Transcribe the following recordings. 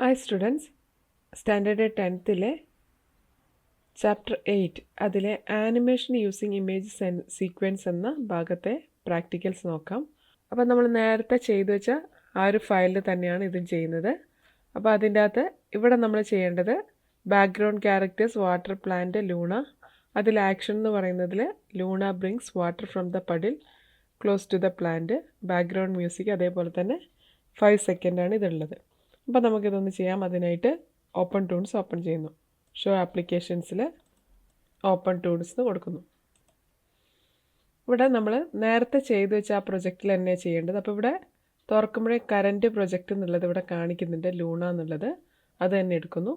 Hi students, standard 10th chapter 8 അതിലെ animation using images and sequence എന്ന ഭാഗത്തെ practicals നോക്കാം. അപ്പോൾ നമ്മൾ നേരത്തെ ചെയ്തു വെച്ച ആ ഒരു ഫയലിൽ തന്നെയാണ് ഇതും ചെയ്യുന്നത്. അപ്പോൾ അതിൻ്റെ അകത്ത് ഇവിടെ നമ്മൾ ചെയ്യേണ്ടത് background characters water plant Luna. അതിൽ ആക്ഷൻ എന്ന് പറയുന്നതിൽ Luna brings water from the puddle close to the plant. Background music അതേപോലെ തന്നെ 5 സെക്കൻഡാണ് ഇതുള്ളത്. അപ്പോൾ നമുക്കിതൊന്ന് ചെയ്യാം. അതിനായിട്ട് ഓപ്പൺ ടൂൾസ് ഓപ്പൺ ചെയ്യുന്നു. ഷോ ആപ്ലിക്കേഷൻസിൽ ഓപ്പൺ ടൂൾസ് എന്ന് കൊടുക്കുന്നു. ഇവിടെ നമ്മൾ നേരത്തെ ചെയ്തു വെച്ച ആ പ്രൊജക്റ്റിൽ തന്നെ ചെയ്യേണ്ടത്. അപ്പോൾ ഇവിടെ തുറക്കുമ്പോഴേ കറൻറ്റ് പ്രൊജക്റ്റ് എന്നുള്ളത് ഇവിടെ കാണിക്കുന്നുണ്ട്, ലൂണ എന്നുള്ളത്. അത് തന്നെ എടുക്കുന്നു.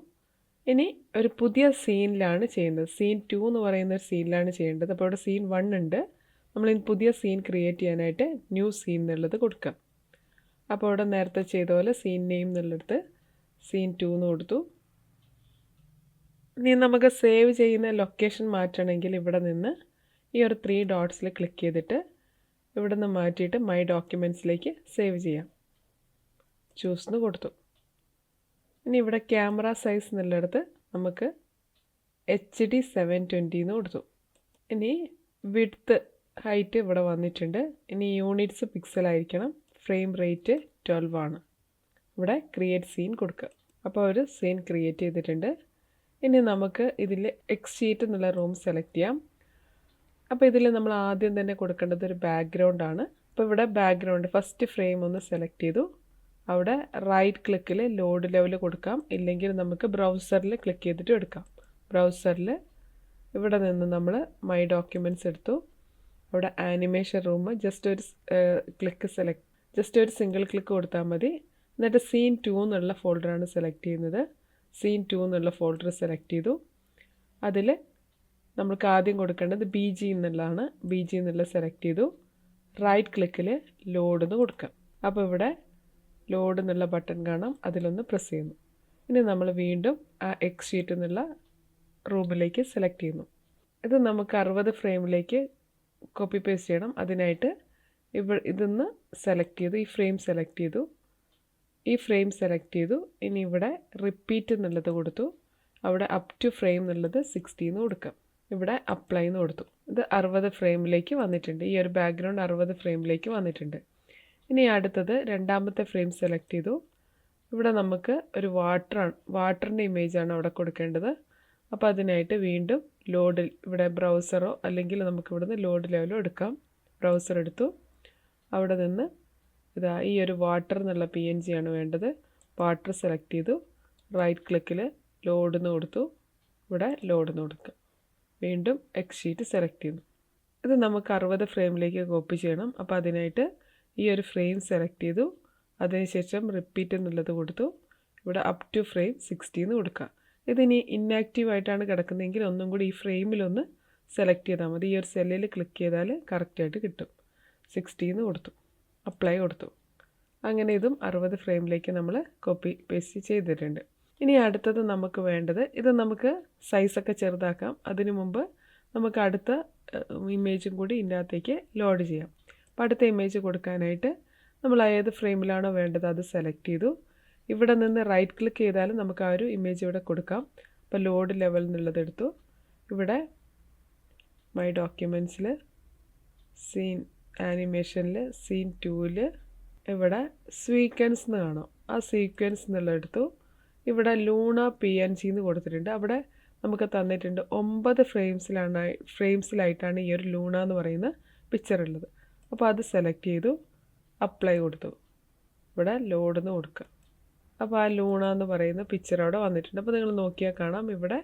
ഇനി ഒരു പുതിയ സീനിലാണ് ചെയ്യുന്നത്. സീൻ 2 എന്ന് പറയുന്ന ഒരു സീനിലാണ് ചെയ്യേണ്ടത്. അപ്പോൾ ഇവിടെ സീൻ 1 ഉണ്ട്. നമ്മളിനി പുതിയ സീൻ ക്രിയേറ്റ് ചെയ്യാനായിട്ട് ന്യൂ സീൻ എന്നുള്ളത് കൊടുക്കാം. അപ്പോൾ ഇവിടെ നേരത്തെ ചെയ്ത പോലെ സീൻ നെയിം എന്നുള്ളത് സീൻ 2 എന്ന് കൊടുത്തു. ഇനി നമുക്ക് സേവ് ചെയ്യുന്ന ലൊക്കേഷൻ മാറ്റണമെങ്കിൽ ഇവിടെ നിന്ന് ഈ ഒരു 3 ഡോട്ട്സിൽ ക്ലിക്ക് ചെയ്തിട്ട് ഇവിടെ നിന്ന് മാറ്റിയിട്ട് മൈ ഡോക്യുമെൻറ്റ്സിലേക്ക് സേവ് ചെയ്യാം. ചൂസ് എന്ന് കൊടുത്തു. ഇനി ഇവിടെ ക്യാമറ സൈസ് എന്നുള്ളിടത്ത് നമുക്ക് HD 720 എന്ന് കൊടുത്തു. ഇനി വിഡ്ത്ത് ഹൈറ്റ് ഇവിടെ വന്നിട്ടുണ്ട്. ഇനി യൂണിറ്റ്സ് പിക്സലായിരിക്കണം. ഫ്രെയിം റേറ്റ് 12 ആണ്. ഇവിടെ ക്രിയേറ്റ് സീൻ കൊടുക്കുക. അപ്പോൾ ഒരു സീൻ ക്രിയേറ്റ് ചെയ്തിട്ടുണ്ട്. ഇനി നമുക്ക് ഇതിൽ എക്സ്ഷീറ്റ് എന്നുള്ള റൂം സെലക്ട് ചെയ്യാം. അപ്പോൾ ഇതിൽ നമ്മൾ ആദ്യം തന്നെ കൊടുക്കേണ്ടത് ഒരു ബാക്ക്ഗ്രൗണ്ടാണ്. അപ്പോൾ ഇവിടെ ബാക്ക്ഗ്രൗണ്ട് ഫസ്റ്റ് ഫ്രെയിം ഒന്ന് സെലക്ട് ചെയ്തു. അവിടെ റൈറ്റ് ക്ലിക്കിൽ ലോഡ് ലെവൽ കൊടുക്കാം, ഇല്ലെങ്കിൽ നമുക്ക് ബ്രൗസറിൽ ക്ലിക്ക് ചെയ്തിട്ട് എടുക്കാം. ബ്രൗസറിൽ ഇവിടെ നിന്ന് നമ്മൾ മൈ ഡോക്യുമെൻറ്റ്സ് എടുത്തു. അവിടെ ആനിമേഷൻ റൂം ജസ്റ്റ് ഒരു സിംഗിൾ ക്ലിക്ക് കൊടുത്താൽ മതി. എന്നിട്ട് സീൻ 2 എന്നുള്ള ഫോൾഡറാണ് സെലക്ട് ചെയ്യുന്നത്. സീൻ 2 എന്നുള്ള ഫോൾഡർ സെലക്ട് ചെയ്തു. അതിൽ നമുക്ക് ആദ്യം കൊടുക്കേണ്ടത് BG എന്നുള്ളതാണ്. BG എന്നുള്ള സെലക്ട് ചെയ്തു. റൈറ്റ് ക്ലിക്കിൽ ലോഡ് എന്ന് കൊടുക്കാം. അപ്പോൾ ഇവിടെ ലോഡ് എന്നുള്ള ബട്ടൺ കാണാം, അതിലൊന്ന് പ്രസ് ചെയ്യുന്നു. ഇനി നമ്മൾ വീണ്ടും ആ എക്സ് ഷീറ്റ് എന്നുള്ള റൂമിലേക്ക് സെലക്ട് ചെയ്യുന്നു. ഇത് നമുക്ക് 60 ഫ്രെയിമിലേക്ക് കോപ്പി പേസ്റ്റ് ചെയ്യണം. അതിനായിട്ട് ഇതൊന്ന് സെലക്ട് ചെയ്തു. ഈ ഫ്രെയിം സെലക്ട് ചെയ്തു. ഇനി ഇവിടെ റിപ്പീറ്റ് എന്നുള്ളത് കൊടുത്തു. അവിടെ അപ് ടു ഫ്രെയിം എന്നുള്ളത് 60 എന്ന് കൊടുക്കാം. ഇവിടെ അപ്ലൈ എന്ന് കൊടുത്തു. ഇത് 60 ഫ്രെയിമിലേക്ക് വന്നിട്ടുണ്ട്. ഈ ഒരു ബാക്ക്ഗ്രൗണ്ട് 60 ഫ്രെയിമിലേക്ക് വന്നിട്ടുണ്ട്. ഇനി അടുത്തത് രണ്ടാമത്തെ ഫ്രെയിം സെലക്ട് ചെയ്തു. ഇവിടെ നമുക്ക് ഒരു വാട്ടറിൻ്റെ ഇമേജാണ് അവിടെ കൊടുക്കേണ്ടത്. അപ്പോൾ അതിനായിട്ട് വീണ്ടും ഇവിടെ ബ്രൗസറോ അല്ലെങ്കിൽ നമുക്ക് ഇവിടുന്ന് ലോഡ് ലെവലോ എടുക്കാം. ബ്രൗസർ എടുത്തു. അവിടെ നിന്ന് ഈ ഒരു വാട്ടർ എന്നുള്ള PNG ആണ് വേണ്ടത്. വാട്ടർ സെലക്ട് ചെയ്തു. റൈറ്റ് ക്ലിക്കിൽ ലോഡ് എന്ന് കൊടുത്തു. ഇവിടെ ലോഡ് എന്ന് കൊടുക്കുക. വീണ്ടും എക്സ് ഷീറ്റ് സെലക്ട് ചെയ്യുന്നു. ഇത് നമുക്ക് 60 ഫ്രെയിമിലേക്ക് കോപ്പി ചെയ്യണം. അപ്പോൾ അതിനായിട്ട് ഈ ഒരു ഫ്രെയിം സെലക്ട് ചെയ്തു. അതിനുശേഷം റിപ്പീറ്റ് എന്നുള്ളത് കൊടുത്തു. ഇവിടെ അപ് ടു ഫ്രെയിം 60 എന്ന് കൊടുക്കുക. ഇതിനി ഇന്നാക്റ്റീവ് ആയിട്ടാണ് കിടക്കുന്നതെങ്കിൽ ഒന്നും കൂടി ഈ ഫ്രെയിമിലൊന്ന് സെലക്ട് ചെയ്താൽ മതി. ഈ ഒരു സെല്ലിൽ ക്ലിക്ക് ചെയ്താൽ കറക്റ്റായിട്ട് കിട്ടും. 60 എന്ന് കൊടുത്തു. അപ്ലൈ കൊടുത്തു. അങ്ങനെ ഇതും 60 ഫ്രെയിമിലേക്ക് നമ്മൾ കോപ്പി പേസ്റ്റ് ചെയ്തിട്ടുണ്ട്. ഇനി അടുത്തത് നമുക്ക് വേണ്ടത്, ഇത് നമുക്ക് സൈസൊക്കെ ചെറുതാക്കാം. അതിനു മുമ്പ് നമുക്ക് അടുത്ത ഇമേജും കൂടി ഇതിൻ്റെ അകത്തേക്ക് ലോഡ് ചെയ്യാം. അപ്പോൾ അടുത്ത ഇമേജ് കൊടുക്കാനായിട്ട് നമ്മൾ ഏത് ഫ്രെയിമിലാണോ വേണ്ടത് അത് സെലക്ട് ചെയ്തു. ഇവിടെ നിന്ന് റൈറ്റ് ക്ലിക്ക് ചെയ്താലും നമുക്ക് ആ ഒരു ഇമേജ് ഇവിടെ കൊടുക്കാം. അപ്പോൾ ലോഡ് ലെവൽ എന്നുള്ളത് എടുത്തു. ഇവിടെ മൈ ഡോക്യുമെൻറ്റ്സിൽ സീൻ ആനിമേഷനിൽ സീൻ 2ൽ ഇവിടെ സീക്വൻസ് എന്ന് കാണാം. ആ സീക്വൻസ് എന്നുള്ളത് എടുത്തു. ഇവിടെ ലൂണ PNG എന്ന് കൊടുത്തിട്ടുണ്ട്. അവിടെ നമുക്ക് തന്നിട്ടുണ്ട് 9 ഫ്രെയിംസിലായിട്ടാണ് ഈ ഒരു ലൂണ എന്ന് പറയുന്ന പിക്ചർ ഉള്ളത്. അപ്പോൾ അത് സെലക്ട് ചെയ്തു. അപ്ലൈ കൊടുത്തു. ഇവിടെ ലോഡ് എന്ന് കൊടുക്കുക. അപ്പോൾ ആ ലൂണ എന്ന് പറയുന്ന പിക്ചർ അവിടെ വന്നിട്ടുണ്ട്. അപ്പോൾ നിങ്ങൾ നോക്കിയാൽ കാണാം, ഇവിടെ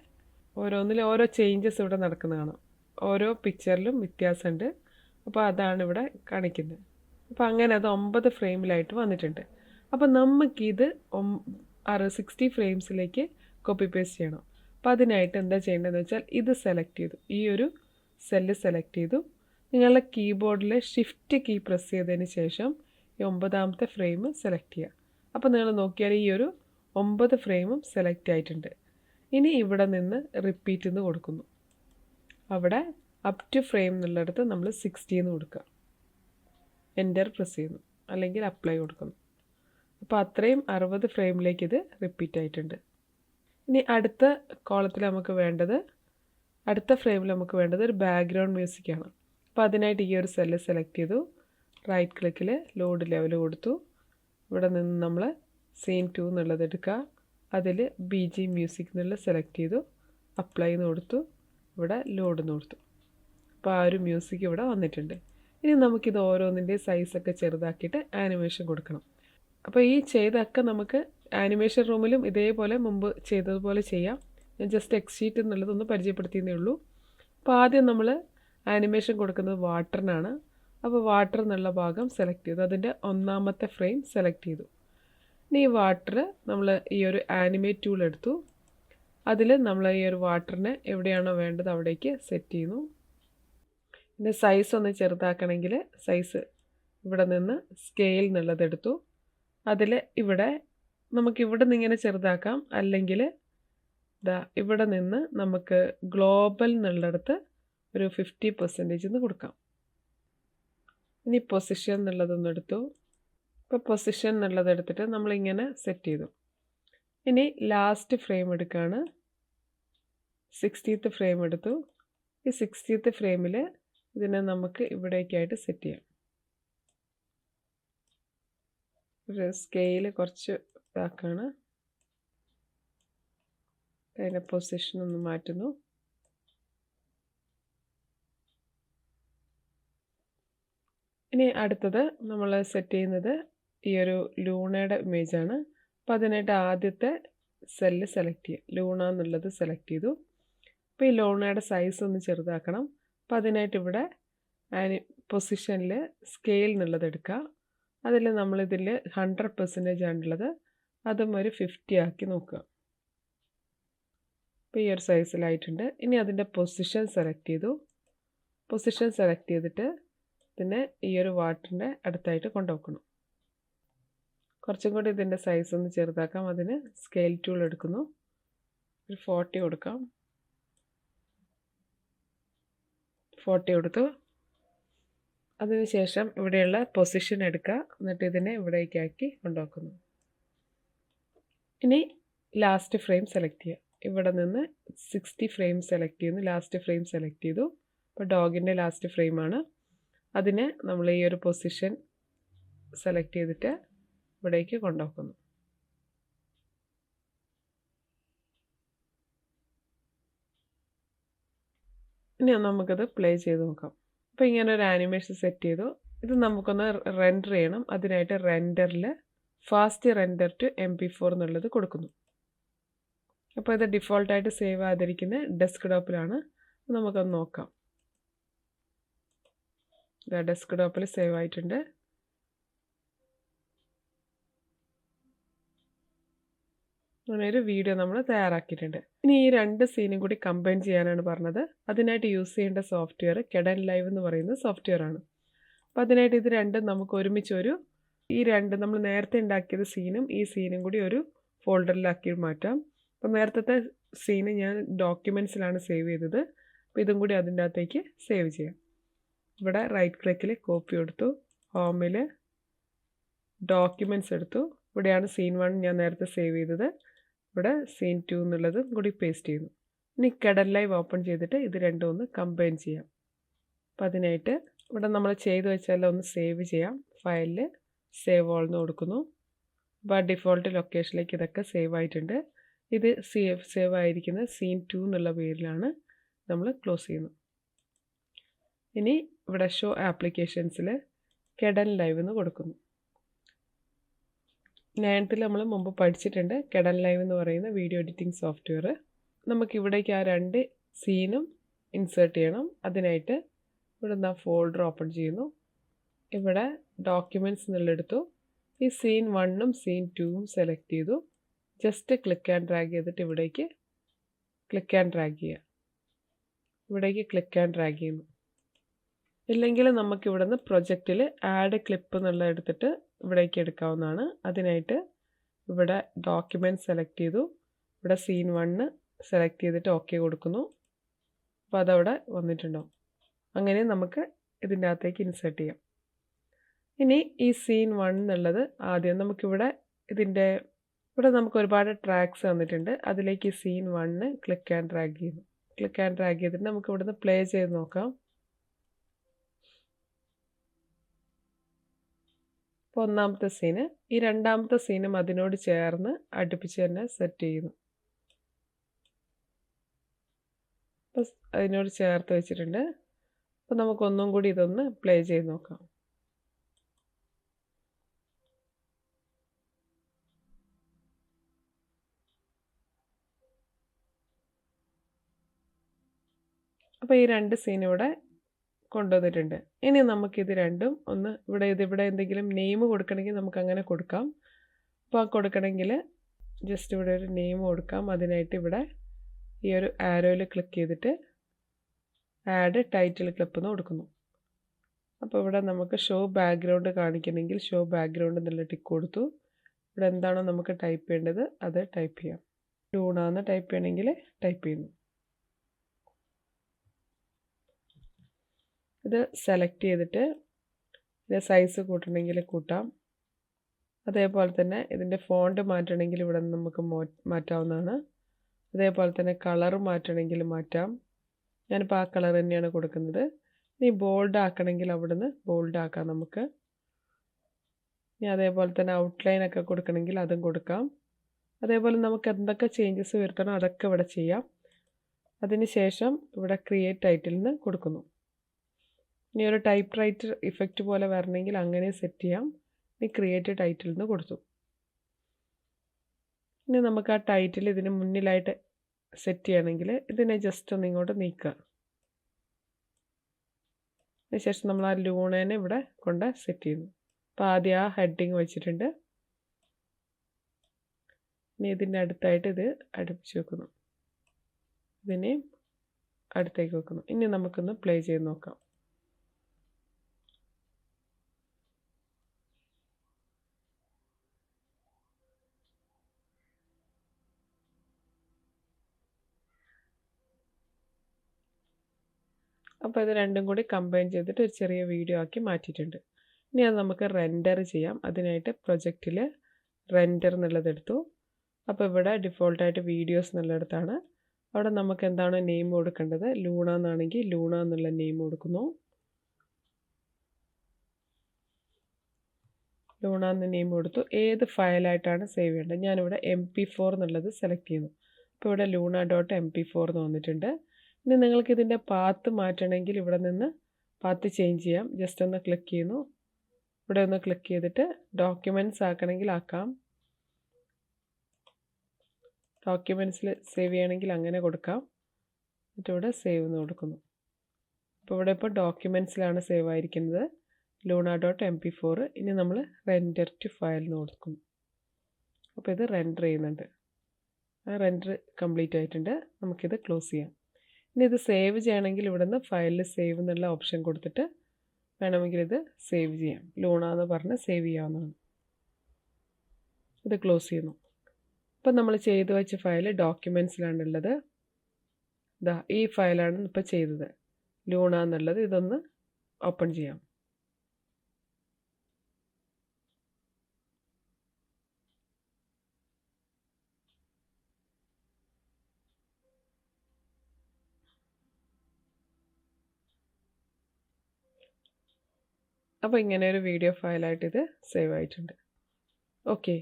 ഓരോ ചേഞ്ചസ് ഇവിടെ നടക്കുന്ന കാണാം. ഓരോ പിക്ചറിലും വ്യത്യാസമുണ്ട്. അപ്പോൾ അതാണ് ഇവിടെ കാണിക്കുന്നത്. അപ്പോൾ അങ്ങനെ അത് 9 ഫ്രെയിമിലായിട്ട് വന്നിട്ടുണ്ട്. അപ്പോൾ നമുക്കിത് 60 ഫ്രെയിംസിലേക്ക് കോപ്പി പേസ്റ്റ് ചെയ്യണം. അപ്പോൾ അതിനായിട്ട് എന്താ ചെയ്യേണ്ടതെന്ന് വെച്ചാൽ ഇത് സെലക്ട് ചെയ്തു. ഈ ഒരു സെല്ല് സെലക്ട് ചെയ്തു. നിങ്ങളുടെ കീബോർഡിൽ ഷിഫ്റ്റ് കീ പ്രസ് ചെയ്തതിന് ശേഷം ഈ 9ാമത്തെ ഫ്രെയിം സെലക്ട് ചെയ്യുക. അപ്പോൾ നിങ്ങൾ നോക്കിയാൽ ഈ ഒരു 9 ഫ്രെയിമും സെലക്ട് ആയിട്ടുണ്ട്. ഇനി ഇവിടെ നിന്ന് റിപ്പീറ്റ് എന്ന് കൊടുക്കുന്നു. അവിടെ അപ് ടു ഫ്രെയിം എന്നുള്ളിടത്ത് നമ്മൾ 60 എന്ന് കൊടുക്കുക. എൻ്റർ പ്രസ് ചെയ്യുന്നു, അല്ലെങ്കിൽ അപ്ലൈ കൊടുക്കുന്നു. അപ്പോൾ അത്രയും 60 ഫ്രെയിമിലേക്ക് ഇത് റിപ്പീറ്റ് ആയിട്ടുണ്ട്. ഇനി അടുത്ത കോളത്തിൽ നമുക്ക് വേണ്ടത്, അടുത്ത ഫ്രെയിമിൽ നമുക്ക് വേണ്ടത് ഒരു ബാക്ക്ഗ്രൗണ്ട് മ്യൂസിക്കാണ്. അപ്പോൾ അതിനായിട്ട് ഈ ഒരു സെല്ല് സെലക്ട് ചെയ്തു, റൈറ്റ് ക്ലിക്കിൽ ലോഡ് ലെവൽ കൊടുത്തു. ഇവിടെ നിന്ന് നമ്മൾ സീൻ 2 എന്നുള്ളത് എടുക്കുക, അതിൽ BG മ്യൂസിക് എന്നുള്ളത് സെലക്ട് ചെയ്തു, അപ്ലൈ എന്ന് കൊടുത്തു, ഇവിടെ ലോഡ് എന്ന് കൊടുത്തു. അപ്പോൾ ആ ഒരു മ്യൂസിക് ഇവിടെ വന്നിട്ടുണ്ട്. ഇനി നമുക്കിത് ഓരോന്നിൻ്റെ സൈസൊക്കെ ചെറുതാക്കിയിട്ട് ആനിമേഷൻ കൊടുക്കണം. അപ്പോൾ ഈ ചെയ്തൊക്കെ നമുക്ക് ആനിമേഷൻ റൂമിലും ഇതേപോലെ മുമ്പ് ചെയ്തതുപോലെ ചെയ്യാം. ഞാൻ ജസ്റ്റ് എക്സ്ഷീറ്റ് എന്നുള്ളതൊന്ന് പരിചയപ്പെടുത്തിയതേ ഉള്ളൂ. അപ്പോൾ ആദ്യം നമ്മൾ ആനിമേഷൻ കൊടുക്കുന്നത് വാട്ടറിനാണ്. അപ്പോൾ വാട്ടർ എന്നുള്ള ഭാഗം സെലക്ട് ചെയ്തു, അതിൻ്റെ ഒന്നാമത്തെ ഫ്രെയിം സെലക്ട് ചെയ്തു. ഇനി ഈ വാട്ടർ നമ്മൾ ഈ ഒരു ആനിമേറ്റ് ടൂൾ എടുത്തു, അതിൽ നമ്മൾ ഈ ഒരു വാട്ടറിനെ എവിടെയാണോ വേണ്ടത് അവിടേക്ക് സെറ്റ് ചെയ്യുന്നു. പിന്നെ സൈസ് ഒന്ന് ചെറുതാക്കണമെങ്കിൽ സൈസ് ഇവിടെ നിന്ന് സ്കെയിൽ എന്നുള്ളത് എടുത്തു, അതിൽ ഇവിടെ നമുക്കിവിടെ നിന്ന് ഇങ്ങനെ ചെറുതാക്കാം, അല്ലെങ്കിൽ ഇവിടെ നിന്ന് നമുക്ക് ഗ്ലോബൽ എന്നുള്ളിടത്ത് ഒരു 50% എന്ന് കൊടുക്കാം. ഇനി പൊസിഷൻ എന്നുള്ളതൊന്ന് എടുത്തു. ഇപ്പോൾ പൊസിഷൻ എന്നുള്ളത് എടുത്തിട്ട് നമ്മളിങ്ങനെ സെറ്റ് ചെയ്തു. ഇനി ലാസ്റ്റ് ഫ്രെയിം എടുക്കുകയാണ്, 60th ഫ്രെയിം എടുത്തു. ഈ 60th ഫ്രെയിമിൽ ഇതിനെ നമുക്ക് ഇവിടേക്കായിട്ട് സെറ്റ് ചെയ്യാം. ഒരു സ്കെയിൽ കുറച്ച് ഇതാക്കാണ്, അതിൻ്റെ പൊസിഷൻ ഒന്ന് മാറ്റുന്നു. ഇനി അടുത്തത് നമ്മൾ സെറ്റ് ചെയ്യുന്നത് ഈ ഒരു ലൂണയുടെ ഇമേജാണ്. അപ്പോൾ അതിനായിട്ട് ആദ്യത്തെ സെല്ല് സെലക്ട് ചെയ്യുക, ലൂണ എന്നുള്ളത് സെലക്ട് ചെയ്തു. അപ്പോൾ ഈ ലൂണയുടെ സൈസ് ഒന്ന് ചെറുതാക്കണം. അപ്പോൾ അതിനായിട്ട് ഇവിടെ പൊസിഷനിൽ സ്കെയിൽ എന്നുള്ളത് എടുക്കുക, അതിൽ നമ്മളിതിൽ 100% ആണുള്ളത്, അതും ഒരു 50 ആക്കി നോക്കുക. അപ്പോൾ ഈ ഒരു സൈസിലായിട്ടുണ്ട്. ഇനി അതിൻ്റെ പൊസിഷൻ സെലക്ട് ചെയ്തു, പൊസിഷൻ സെലക്ട് ചെയ്തിട്ട് ഇതിനെ ഈ ഒരു വാട്ടറിൻ്റെ അടുത്തായിട്ട് കൊണ്ടുവയ്ക്കണം. കുറച്ചും കൂടി ഇതിൻ്റെ സൈസ് ഒന്ന് ചെറുതാക്കാം, അതിന് സ്കെയിൽ ടൂൾ എടുക്കുന്നു, ഒരു 40 കൊടുക്കാം. 40 കൊടുത്തു. അതിനുശേഷം ഇവിടെയുള്ള പൊസിഷൻ എടുക്കുക, എന്നിട്ട് ഇതിനെ ഇവിടേക്കാക്കി കൊണ്ടുവയ്ക്കുന്നു. ഇനി ലാസ്റ്റ് ഫ്രെയിം സെലക്ട് ചെയ്യുക, ഇവിടെ നിന്ന് 60 ഫ്രെയിം സെലക്ട് ചെയ്യുന്നു, ലാസ്റ്റ് ഫ്രെയിം സെലക്ട് ചെയ്തു. അപ്പോൾ ഡോഗിൻ്റെ ലാസ്റ്റ് ഫ്രെയിമാണ്, അതിനെ നമ്മൾ ഈ ഒരു പൊസിഷൻ സെലക്ട് ചെയ്തിട്ട് ഇവിടേക്ക് കൊണ്ടുവയ്ക്കുന്നു. ഇനി നമുക്കത് പ്ലേ ചെയ്ത് നോക്കാം. അപ്പോൾ ഇങ്ങനെ ഒരു ആനിമേഷൻ സെറ്റ് ചെയ്തു. ഇത് നമുക്കൊന്ന് റെൻഡർ ചെയ്യണം. അതിനായിട്ട് റെൻഡറിൽ ഫാസ്റ്റ് റെൻഡർ ടു MP4 എന്നുള്ളത് കൊടുക്കുന്നു. അപ്പോൾ ഇത് ഡിഫോൾട്ടായിട്ട് സേവ് ആയിരിക്കുന്ന ഡെസ്ക്ടോപ്പിലാണ്. നമുക്കൊന്ന് നോക്കാം. ഡെസ്ക്ടോപ്പിൽ സേവ് ആയിട്ടുണ്ട്. അങ്ങനെയൊരു വീഡിയോ നമ്മൾ തയ്യാറാക്കിയിട്ടുണ്ട്. ഇനി ഈ രണ്ട് സീനും കൂടി കമ്പൈൻ ചെയ്യാനാണ് പറഞ്ഞത്. അതിനായിട്ട് യൂസ് ചെയ്യേണ്ട സോഫ്റ്റ്വെയർ കെഡൻ ലൈവ് എന്ന് പറയുന്ന സോഫ്റ്റ്വെയർ ആണ്. അപ്പോൾ അതിനായിട്ട് ഇത് രണ്ടും നമുക്ക് ഒരുമിച്ച് ഈ രണ്ട് നമ്മൾ നേരത്തെ ഉണ്ടാക്കിയത് സീനും ഈ സീനും കൂടി ഒരു ഫോൾഡറിലാക്കി മാറ്റാം. അപ്പോൾ നേരത്തെ സീന് ഞാൻ ഡോക്യുമെൻറ്റ്സിലാണ് സേവ് ചെയ്തത്. അപ്പോൾ ഇതും കൂടി അതിൻ്റെ അകത്തേക്ക് സേവ് ചെയ്യാം. ഇവിടെ റൈറ്റ് ക്ലിക്കിൽ കോപ്പി എടുത്തു, ഹോമിൽ ഡോക്യുമെൻറ്റ്സ് എടുത്തു. ഇവിടെയാണ് സീൻ 1 ഞാൻ നേരത്തെ സേവ് ചെയ്തത്. ഇവിടെ സീൻ 2 എന്നുള്ളത് കൂടി പേസ്റ്റ് ചെയ്യുന്നു. ഇനി കെഡൻ ലൈവ് ഓപ്പൺ ചെയ്തിട്ട് ഇത് രണ്ടും ഒന്ന് കമ്പൈൻ ചെയ്യാം. അപ്പം അതിനായിട്ട് ഇവിടെ നമ്മൾ ചെയ്ത് വെച്ചാലും ഒന്ന് സേവ് ചെയ്യാം. ഫയലിൽ സേവ് ഓൾ എന്ന് കൊടുക്കുന്നു. അപ്പോൾ ഡിഫോൾട്ട് ലൊക്കേഷനിലേക്ക് ഇതൊക്കെ സേവ് ആയിട്ടുണ്ട്. ഇത് സേവ് ആയിരിക്കുന്ന സീൻ 2 എന്നുള്ള പേരിലാണ് നമ്മൾ ക്ലോസ് ചെയ്യുന്നത്. ഇനി ഇവിടെ ഷോ ആപ്ലിക്കേഷൻസിൽ കെഡൻ ലൈവ് എന്ന് കൊടുക്കുന്നു. 9th നമ്മൾ മുമ്പ് പഠിച്ചിട്ടുണ്ട് കെഡൻ ലൈവ് എന്ന് പറയുന്ന വീഡിയോ എഡിറ്റിംഗ് സോഫ്റ്റ്വെയർ. നമുക്കിവിടേക്ക് ആ രണ്ട് സീനും ഇൻസേർട്ട് ചെയ്യണം. അതിനായിട്ട് ഇവിടെ ഫോൾഡർ ഓപ്പൺ ചെയ്യുന്നു. ഇവിടെ ഡോക്യുമെൻറ്റ്സ് എന്നുള്ളെടുത്തു. ഈ സീൻ 1ഉം സീൻ 2ഉം സെലക്ട് ചെയ്തു. ജസ്റ്റ് ക്ലിക്ക് ആൻഡ് ഡ്രാഗ് ചെയ്തിട്ട് ഇവിടേക്ക് ക്ലിക്ക് ആൻഡ് ഡ്രാഗ് ചെയ്യുക. ഇവിടേക്ക് ക്ലിക്ക് ആൻഡ് ഡ്രാഗ് ചെയ്യുന്നു. ഇല്ലെങ്കിൽ നമുക്കിവിടെ നിന്ന് പ്രൊജക്റ്റിൽ ആഡ് ക്ലിപ്പ് എന്നുള്ള എടുത്തിട്ട് ഇവിടേക്ക് എടുക്കാവുന്നതാണ്. അതിനായിട്ട് ഇവിടെ ഡോക്യുമെൻറ്റ് സെലക്ട് ചെയ്തു. ഇവിടെ സീൻ 1 സെലക്ട് ചെയ്തിട്ട് ഓക്കെ കൊടുക്കുന്നു. അപ്പോൾ അതവിടെ വന്നിട്ടുണ്ടാവും. അങ്ങനെ നമുക്ക് ഇതിൻ്റെ അകത്തേക്ക് ഇൻസേർട്ട് ചെയ്യാം. ഇനി ഈ സീൻ 1 എന്നുള്ളത് ആദ്യം നമുക്കിവിടെ ഇതിൻ്റെ ഇവിടെ നമുക്ക് ഒരുപാട് ട്രാക്സ് തന്നിട്ടുണ്ട്. അതിലേക്ക് സീൻ 1 ക്ലിക്ക് ആൻഡ് ഡ്രാഗ് ചെയ്യുന്നു. ക്ലിക്ക് ആൻഡ് ഡ്രാഗ് ചെയ്തിട്ട് നമുക്ക് ഇവിടുന്ന് പ്ലേ ചെയ്ത് നോക്കാം. ഇപ്പോൾ ഒന്നാമത്തെ സീന്, ഈ രണ്ടാമത്തെ സീനും അതിനോട് ചേർന്ന് അടുപ്പിച്ച് തന്നെ സെറ്റ് ചെയ്യുന്നു. അപ്പോൾ അതിനോട് ചേർത്ത് വെച്ചിട്ടുണ്ട്. അപ്പോൾ നമുക്കൊന്നും കൂടി ഇതൊന്ന് പ്ലേ ചെയ്ത് നോക്കാം. അപ്പോൾ ഈ രണ്ട് സീനും ഇവിടെ കൊണ്ടുവന്നിട്ടുണ്ട്. ഇനി നമുക്കിത് രണ്ടും ഒന്ന് ഇവിടെ എന്തെങ്കിലും നെയിം കൊടുക്കണമെങ്കിൽ നമുക്ക് അങ്ങനെ കൊടുക്കാം. അപ്പോൾ കൊടുക്കണമെങ്കിൽ ജസ്റ്റ് ഇവിടെ ഒരു നെയിം കൊടുക്കാം. അതിനായിട്ട് ഇവിടെ ഈ ഒരു ആരോയിൽ ക്ലിക്ക് ചെയ്തിട്ട് ആഡ് ടൈറ്റിൽ ക്ലിപ്പ് എന്ന് കൊടുക്കുന്നു. അപ്പോൾ ഇവിടെ നമുക്ക് ഷോ ബാക്ക്ഗ്രൗണ്ട് കാണിക്കണമെങ്കിൽ ഷോ ബാക്ക്ഗ്രൗണ്ട് എന്നുള്ള ടിക്ക് കൊടുത്തു. ഇവിടെ എന്താണോ നമുക്ക് ടൈപ്പ് ചെയ്യേണ്ടത് അത് ടൈപ്പ് ചെയ്യാം. ലൂണാന്ന് ടൈപ്പ് ചെയ്യണമെങ്കിൽ ടൈപ്പ് ചെയ്യുന്നു. ഇത് സെലക്ട് ചെയ്തിട്ട് ഇതിൻ്റെ സൈസ് കൂട്ടണമെങ്കിൽ കൂട്ടാം. അതേപോലെ തന്നെ ഇതിൻ്റെ ഫോണ്ട് മാറ്റണമെങ്കിൽ ഇവിടെ നിന്ന് നമുക്ക് മാറ്റാവുന്നതാണ്. അതേപോലെ തന്നെ കളർ മാറ്റണമെങ്കിൽ മാറ്റാം. ഞാനിപ്പോൾ ആ കളർ തന്നെയാണ് കൊടുക്കുന്നത്. ഇനി ബോൾഡ് ആക്കണമെങ്കിൽ അവിടെ നിന്ന് ബോൾഡ് ആക്കാം നമുക്ക്. ഇനി അതേപോലെ തന്നെ ഔട്ട്ലൈൻ ഒക്കെ കൊടുക്കണമെങ്കിൽ അതും കൊടുക്കാം. അതേപോലെ നമുക്ക് എന്തൊക്കെ ചേഞ്ചസ് വരുത്തണോ അതൊക്കെ ഇവിടെ ചെയ്യാം. അതിന് ശേഷം ഇവിടെ ക്രിയേറ്റ് ടൈറ്റിലിന് കൊടുക്കുന്നു. ഇനി ഒരു ടൈപ്പ് റൈറ്റർ ഇഫക്റ്റ് പോലെ വരണമെങ്കിൽ അങ്ങനെ സെറ്റ് ചെയ്യാം. ഇനി ക്രിയേറ്റ് ടൈറ്റിൽ നിന്ന് കൊടുത്തു. ഇനി നമുക്ക് ആ ടൈറ്റിൽ ഇതിന് മുന്നിലായിട്ട് സെറ്റ് ചെയ്യണമെങ്കിൽ ഇതിനെ ജസ്റ്റ് ഒന്ന് ഇങ്ങോട്ട് നീക്കുക. അതിനുശേഷം നമ്മൾ ആ ലൂണേനെ ഇവിടെ കൊണ്ട് സെറ്റ് ചെയ്യുന്നു. അപ്പോൾ ആദ്യം ആ ഹെഡിങ് വെച്ചിട്ടുണ്ട്. ഇനി ഇതിൻ്റെ അടുത്തായിട്ട് ഇത് അടുപ്പിച്ച് വെക്കുന്നു. ഇതിനെയും അടുത്തേക്ക് വെക്കുന്നു. ഇനി നമുക്കൊന്ന് പ്ലേ ചെയ്ത് നോക്കാം. അപ്പോൾ ഇത് രണ്ടും കൂടി കമ്പൈൻ ചെയ്തിട്ട് ഒരു ചെറിയ വീഡിയോ ആക്കി മാറ്റിയിട്ടുണ്ട്. ഇനി അത് നമുക്ക് റെൻഡർ ചെയ്യാം. അതിനായിട്ട് പ്രൊജക്റ്റിൽ റെൻഡർ എന്നുള്ളത് എടുത്തു. അപ്പോൾ ഇവിടെ ഡിഫോൾട്ടായിട്ട് വീഡിയോസ് എന്നുള്ളിടത്താണ്. അവിടെ നമുക്ക് എന്താണ് നെയിം കൊടുക്കേണ്ടത്, ലൂണ എന്നാണെങ്കിൽ ലൂണ എന്നുള്ള നെയിം കൊടുക്കുന്നു. ലൂണ എന്ന നെയിം കൊടുത്തു. ഏത് ഫയലായിട്ടാണ് സേവ് ചെയ്യേണ്ടത്, ഞാനിവിടെ MP4 എന്നുള്ളത് സെലക്ട് ചെയ്യുന്നു. അപ്പോൾ ഇവിടെ luna.mp4 എന്ന് വന്നിട്ടുണ്ട്. ഇനി നിങ്ങൾക്ക് ഇതിൻ്റെ പാത്ത് മാറ്റണമെങ്കിൽ ഇവിടെ നിന്ന് പാത്ത് ചേഞ്ച് ചെയ്യാം. ജസ്റ്റ് ഒന്ന് ക്ലിക്ക് ചെയ്യുന്നു. ഇവിടെ ഒന്ന് ക്ലിക്ക് ചെയ്തിട്ട് ഡോക്യുമെൻറ്റ്സ് ആക്കണമെങ്കിൽ ആക്കാം. ഡോക്യുമെൻറ്റ്സിൽ സേവ് ചെയ്യണമെങ്കിൽ അങ്ങനെ കൊടുക്കാം. എന്നിട്ട് ഇവിടെ സേവ് എന്ന് കൊടുക്കുന്നു. അപ്പോൾ ഇവിടെ ഇപ്പോൾ ഡോക്യുമെൻറ്റ്സിലാണ് സേവ് ആയിരിക്കുന്നത്, luna.mp4. ഇനി നമ്മൾ റെൻഡർ ടു ഫയൽ എന്ന് കൊടുക്കുന്നു. അപ്പോൾ ഇത് റെൻഡർ ചെയ്യുന്നുണ്ട്. ആ റെൻഡർ കംപ്ലീറ്റ് ആയിട്ടുണ്ട്. നമുക്കിത് ക്ലോസ് ചെയ്യാം. ഇനി ഇത് സേവ് ചെയ്യണമെങ്കിൽ ഇവിടെ നിന്ന് ഫയലിൽ സേവ് എന്നുള്ള ഓപ്ഷൻ കൊടുത്തിട്ട് വേണമെങ്കിൽ ഇത് സേവ് ചെയ്യാം. ലൂണ എന്ന് പറഞ്ഞ് സേവ് ചെയ്യാവുന്നതാണ്. ഇത് ക്ലോസ് ചെയ്യുന്നു. ഇപ്പം നമ്മൾ ചെയ്തു വെച്ച ഫയൽ ഡോക്യുമെൻറ്റ്സിലാണുള്ളത്. ഇതാ ഈ ഫയലാണ് ഇപ്പോൾ ചെയ്തത്, ലൂണ എന്നുള്ളത്. ഇതൊന്ന് ഓപ്പൺ ചെയ്യാം. അപ്പോൾ ഇങ്ങനെ ഒരു വീഡിയോ ഫയലായിട്ട് ഇത് സേവ് ആയിട്ടുണ്ട്. ഓക്കെ.